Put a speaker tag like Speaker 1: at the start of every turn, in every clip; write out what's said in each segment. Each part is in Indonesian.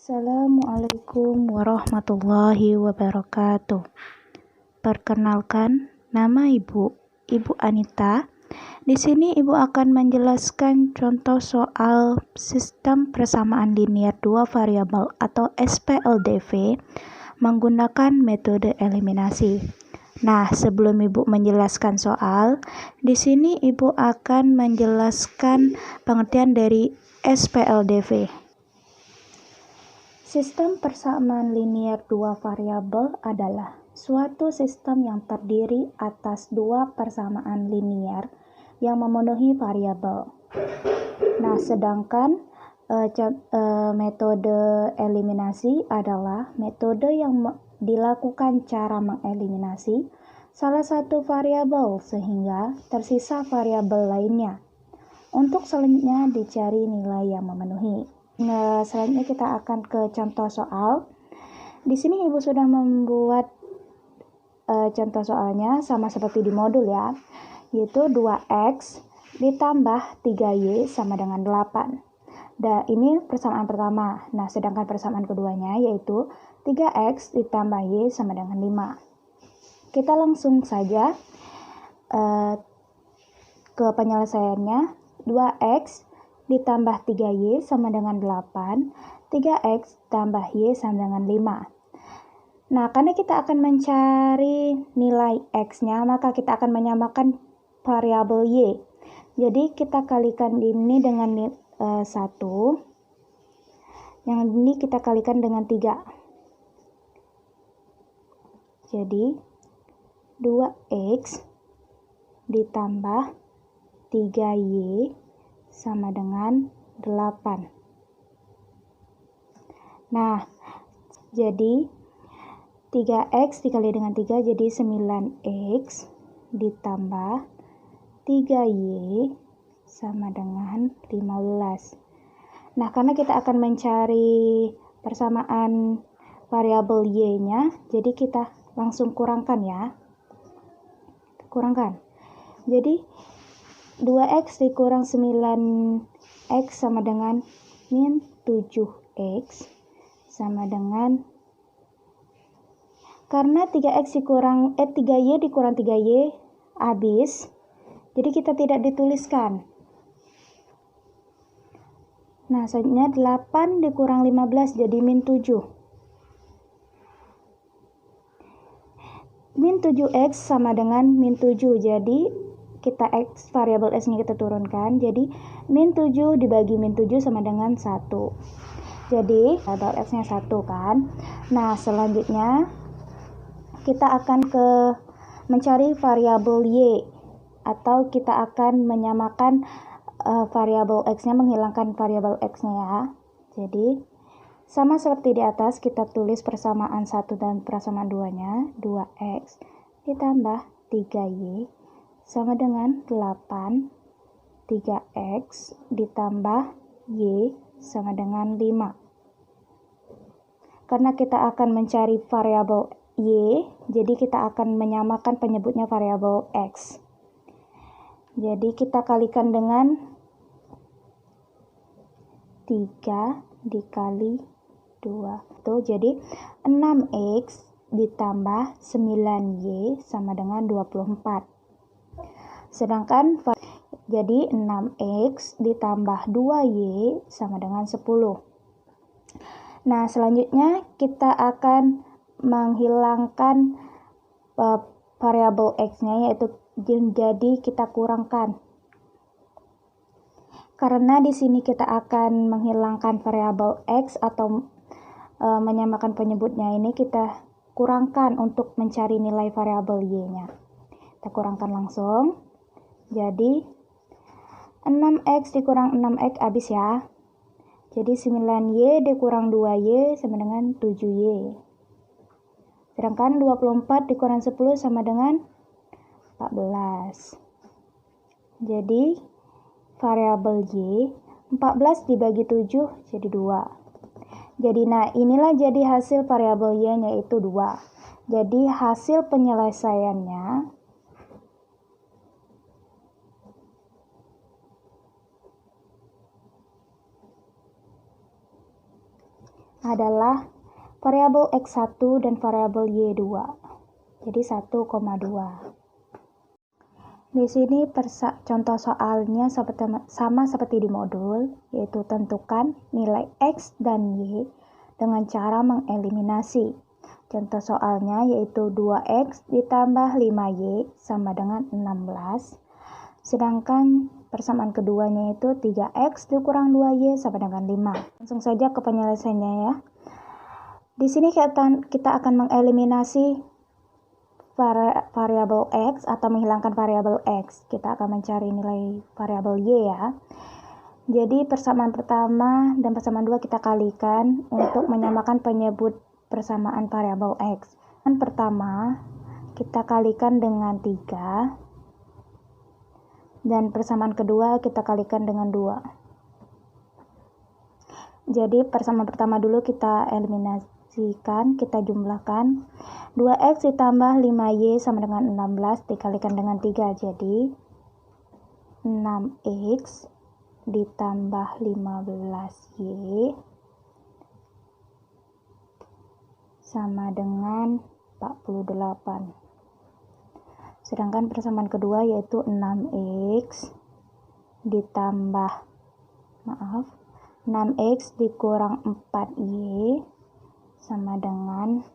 Speaker 1: Assalamualaikum warahmatullahi wabarakatuh. Perkenalkan, nama Ibu Anita. Di sini Ibu akan menjelaskan contoh soal sistem persamaan linear dua variabel atau SPLDV menggunakan metode eliminasi. Nah, sebelum Ibu menjelaskan soal, di sini Ibu akan menjelaskan pengertian dari SPLDV. Sistem persamaan linear dua variabel adalah suatu sistem yang terdiri atas dua persamaan linear yang memenuhi variabel. Nah, sedangkan metode eliminasi adalah metode yang dilakukan cara mengeliminasi salah satu variabel sehingga tersisa variabel lainnya. Untuk selanjutnya dicari nilai yang memenuhi. Nah, selanjutnya kita akan ke contoh soal. Di sini Ibu sudah membuat contoh soalnya sama seperti di modul ya, yaitu 2x ditambah 3y sama dengan 8. Dan ini persamaan pertama. Nah, sedangkan persamaan keduanya yaitu 3x ditambah y sama dengan 5. Kita langsung saja ke penyelesaiannya. 2x ditambah 3y sama dengan 8, 3x tambah y sama dengan 5. Nah, karena kita akan mencari nilai x-nya, maka kita akan menyamakan variabel y. Jadi, kita kalikan ini dengan 1, yang ini kita kalikan dengan 3. Jadi, 2x ditambah 3y sama dengan 8. Nah, jadi 3x dikali dengan 3 jadi 9x ditambah 3y sama dengan 15. Nah, karena kita akan mencari persamaan variabel y-nya, jadi kita langsung kurangkan ya. Kurangkan. Jadi 2x dikurang 9x sama dengan min 7x sama dengan, karena 3y dikurang 3y habis, jadi kita tidak dituliskan. Nah, selanjutnya 8 dikurang 15 jadi min 7. Min 7x sama dengan min 7, jadi kita variabel x-nya kita turunkan, jadi min 7 dibagi min 7 sama dengan 1. Jadi variabel x-nya 1 kan. Nah, selanjutnya kita akan mencari variabel y, atau kita akan menyamakan variabel x-nya, menghilangkan variabel x-nya ya. Jadi sama seperti di atas, kita tulis persamaan 1 dan persamaan 2-nya, 2x ditambah 3y sama dengan 8, 3x ditambah y sama dengan 5. Karena kita akan mencari variabel y, jadi kita akan menyamakan penyebutnya variabel x. Jadi kita kalikan dengan 3 dikali 2. Tuh, jadi 6x ditambah 9y sama dengan 24. Sedangkan jadi 6x ditambah 2y sama dengan 10. Nah, selanjutnya kita akan menghilangkan variabel x-nya, yaitu jadi kita kurangkan. Karena di sini kita akan menghilangkan variabel x atau menyamakan penyebutnya, ini kita kurangkan untuk mencari nilai variabel y-nya. Kita kurangkan langsung. Jadi 6x dikurang 6x habis ya. Jadi 9y dikurang 2y sama dengan 7y. Sedangkan 24 dikurang 10 sama dengan 14. Jadi variabel y 14 dibagi 7 jadi 2. Jadi nah, inilah jadi hasil variabel y-nya, yaitu 2. Jadi hasil penyelesaiannya adalah variabel X1 dan variabel Y2. Jadi 1,2. Di sini contoh soalnya sama seperti di modul, yaitu tentukan nilai X dan Y dengan cara mengeliminasi. Contoh soalnya yaitu 2X ditambah 5Y sama dengan 16. Sedangkan persamaan keduanya itu 3X dikurang 2Y sama dengan 5. Langsung saja ke penyelesaiannya ya. Di sini kita akan mengeliminasi variabel X atau menghilangkan variabel X. Kita akan mencari nilai variabel Y ya. Jadi persamaan pertama dan persamaan 2 kita kalikan untuk menyamakan penyebut persamaan variabel X. Yang pertama kita kalikan dengan 3 dan persamaan kedua kita kalikan dengan 2. Jadi persamaan pertama dulu kita eliminasikan, kita jumlahkan. 2X ditambah 5Y sama dengan 16 dikalikan dengan 3, jadi 6X ditambah 15Y sama dengan 48. Sedangkan persamaan kedua yaitu 6X dikurang 4Y sama dengan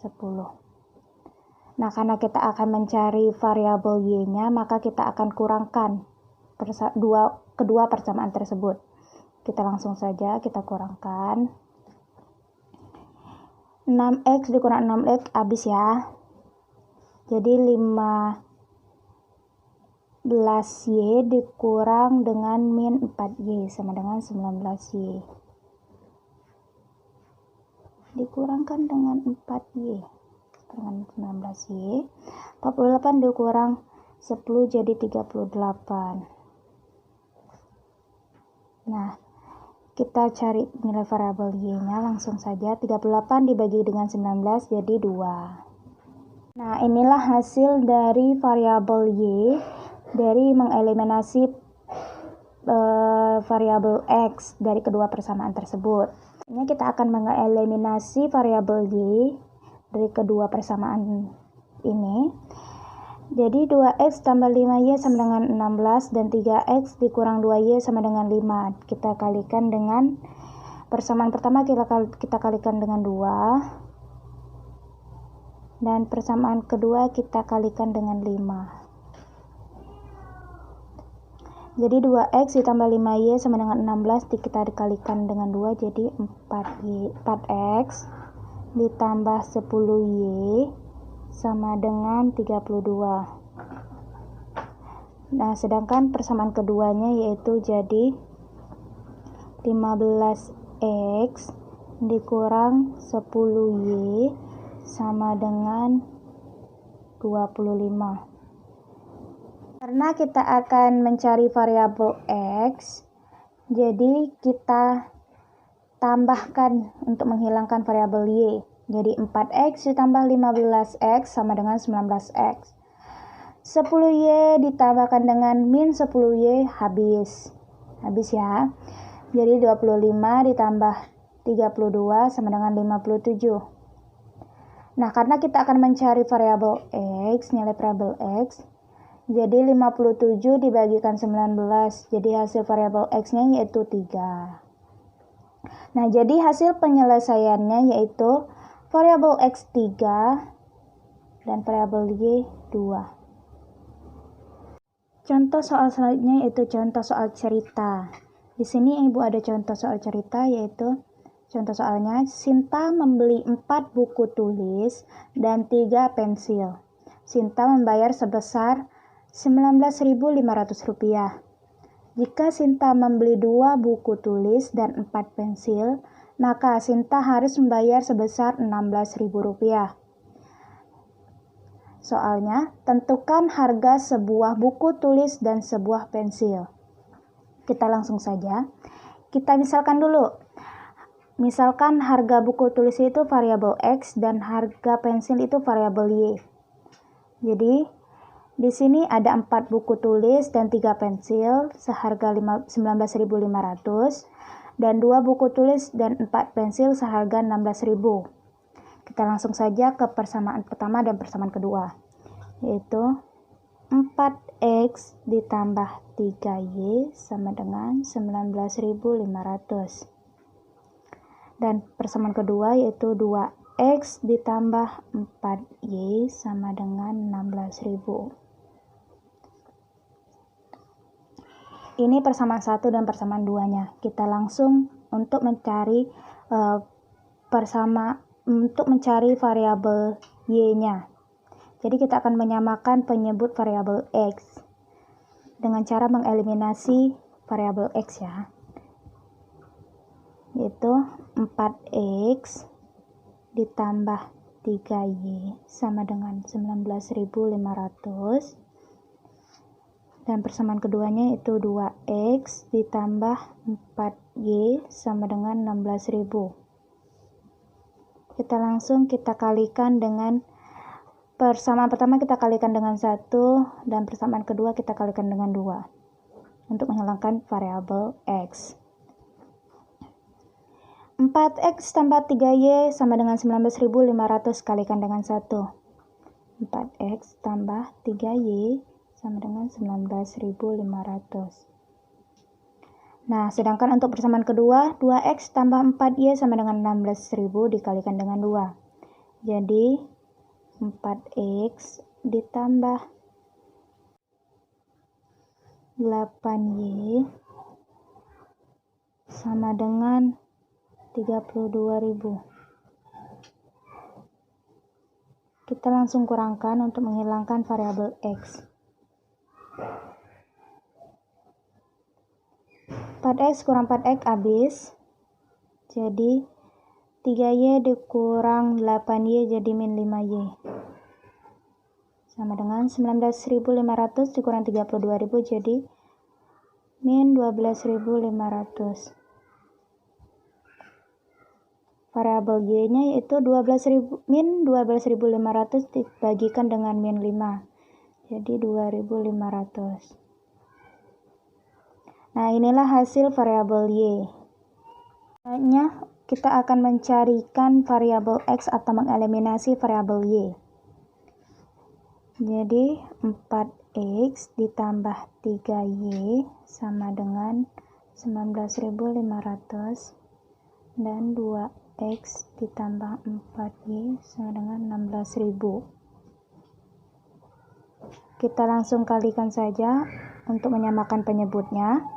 Speaker 1: 10. Nah, karena kita akan mencari variabel Y-nya, maka kita akan kurangkan kedua persamaan tersebut. Kita langsung saja kita kurangkan. 6X dikurang 6X habis ya. Jadi 15Y dikurang dengan min 4Y sama dengan 19Y. Dikurangkan dengan 4Y dengan 19Y. 48 dikurang 10 jadi 38. Nah, kita cari nilai variabel Y-nya langsung saja. 38 dibagi dengan 19 jadi 2. Nah, inilah hasil dari variabel Y dari mengeliminasi variabel X dari kedua persamaan tersebut. Ini kita akan mengeliminasi variabel Y dari kedua persamaan ini. Jadi 2X tambah 5Y sama dengan 16 dan 3X dikurang 2Y sama dengan 5. Kita kalikan dengan persamaan pertama kita kalikan dengan 2. Dan persamaan kedua kita kalikan dengan 5. Jadi 2X ditambah 5Y sama dengan 16 kita dikalikan dengan 2 jadi 4X ditambah 10Y sama dengan 32. Nah, sedangkan persamaan keduanya yaitu jadi 15X dikurang 10Y sama dengan 25. Karena kita akan mencari variabel X, jadi kita tambahkan untuk menghilangkan variabel Y. Jadi 4X ditambah 15X sama dengan 19X. 10Y ditambahkan dengan min 10Y habis ya. Jadi 25 ditambah 32 sama dengan 57. Nah, karena kita akan mencari variabel X, nilai variabel X, jadi 57 dibagikan 19, jadi hasil variabel X-nya yaitu 3. Nah, jadi hasil penyelesaiannya yaitu variabel X 3 dan variabel Y 2. Contoh soal selanjutnya yaitu contoh soal cerita. Di sini Ibu ada contoh soal cerita yaitu contoh soalnya Sinta membeli 4 buku tulis dan 3 pensil. Sinta membayar sebesar Rp19.500. Jika Sinta membeli 2 buku tulis dan 4 pensil, maka Sinta harus membayar sebesar Rp16.000. Soalnya, tentukan harga sebuah buku tulis dan sebuah pensil. Kita langsung saja. Kita misalkan dulu. Misalkan harga buku tulis itu variabel X dan harga pensil itu variabel Y. Jadi, di sini ada 4 buku tulis dan 3 pensil seharga Rp19.500. dan 2 buku tulis dan 4 pensil seharga 16.000. Kita langsung saja ke persamaan pertama dan persamaan kedua, yaitu 4X ditambah 3Y sama dengan 19.500. Dan persamaan kedua yaitu 2X ditambah 4Y sama dengan 16.000. Ini persamaan 1 dan persamaan 2-nya. Kita langsung untuk mencari variabel Y-nya. Jadi kita akan menyamakan penyebut variabel X dengan cara mengeliminasi variabel X ya. Yaitu 4X ditambah 3Y sama dengan 19.500. Dan persamaan keduanya itu 2X ditambah 4Y sama dengan 16.000. Kita kalikan dengan persamaan pertama kita kalikan dengan 1 dan persamaan kedua kita kalikan dengan 2 untuk menghilangkan variabel X. 4X tambah 3Y sama dengan 19.500 kalikan dengan 1. 4X tambah 3Y sama dengan 19.500. Nah, sedangkan untuk persamaan kedua, 2X tambah 4Y sama dengan 16.000 dikalikan dengan 2. Jadi, 4X ditambah 8Y sama dengan 32.000. Kita langsung kurangkan untuk menghilangkan variabel X. 4X kurang 4X habis. Jadi 3Y dikurang 8Y jadi min 5Y. Sama dengan 19.500 dikurang 32.000 jadi min 12.500. Variabel Y-nya yaitu min 12.500 dibagikan dengan min 5. Jadi 2.500. Nah, inilah hasil variabel Y. Selanjutnya, kita akan mencarikan variabel X atau mengeliminasi variabel Y. Jadi, 4X ditambah 3Y sama dengan 19.500 dan 2X ditambah 4Y sama dengan 16.000. Kita langsung kalikan saja untuk menyamakan penyebutnya.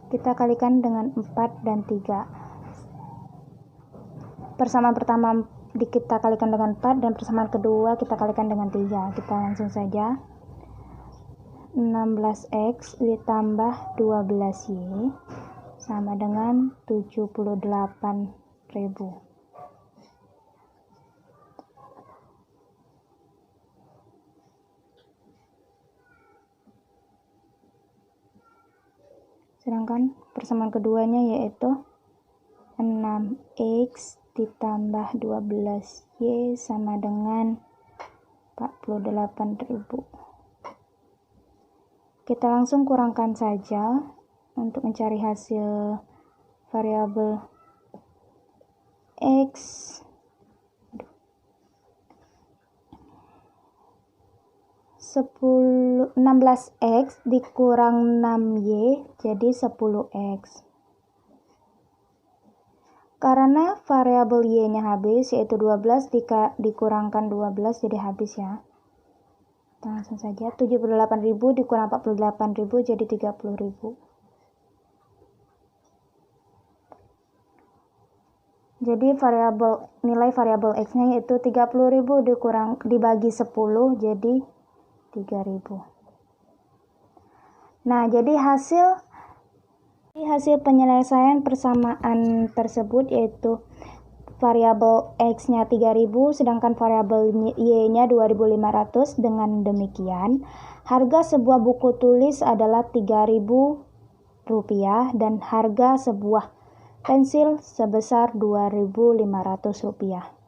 Speaker 1: Kita kalikan dengan 4 dan 3. Persamaan pertama kita kalikan dengan 4 dan persamaan kedua kita kalikan dengan 3. Kita langsung saja. 16X ditambah 12Y sama dengan 78.000. Sedangkan persamaan keduanya yaitu 6X ditambah 12Y sama dengan 48.000. Kita langsung kurangkan saja untuk mencari hasil variabel X. 16X dikurang 6Y jadi 10X. Karena variabel Y-nya habis yaitu 12 dikurangkan 12 jadi habis ya. Kita langsung saja 78.000 dikurang 48.000 jadi 30.000. Jadi nilai variabel X-nya yaitu 30.000 dibagi 10 jadi 3.000. Nah, jadi hasil penyelesaian persamaan tersebut yaitu variabel X-nya 3.000 sedangkan variabel Y-nya 2.500. Dengan demikian, harga sebuah buku tulis adalah Rp3.000 dan harga sebuah pensil sebesar Rp2.500.